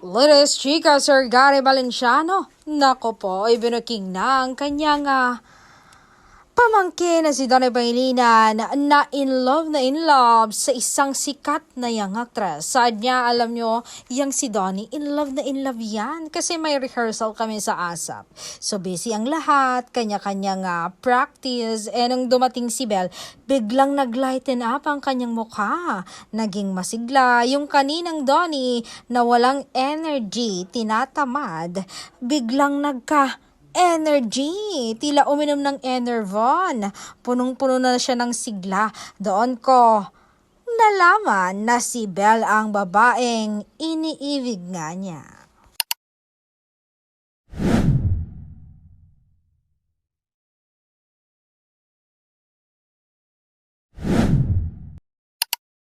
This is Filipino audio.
Latest chika, Sir Gary Valenciano. Nako po, ibinuking na ang kanyang pamangkin na si Donnie Pangilinan na in love sa isang sikat na young actress. Saad niya, alam nyo, yung si Donnie, in love yan kasi may rehearsal kami sa ASAP. So busy ang lahat, kanya-kanyang practice. Nung dumating si Belle, biglang naglighten up ang kanyang mukha. Naging masigla yung kaninang Donnie na walang energy, tinatamad. Biglang energy. Tila uminom ng Enervon. Punong-puno na siya ng sigla. Doon ko nalaman na si Belle ang babaeng iniibig nga niya.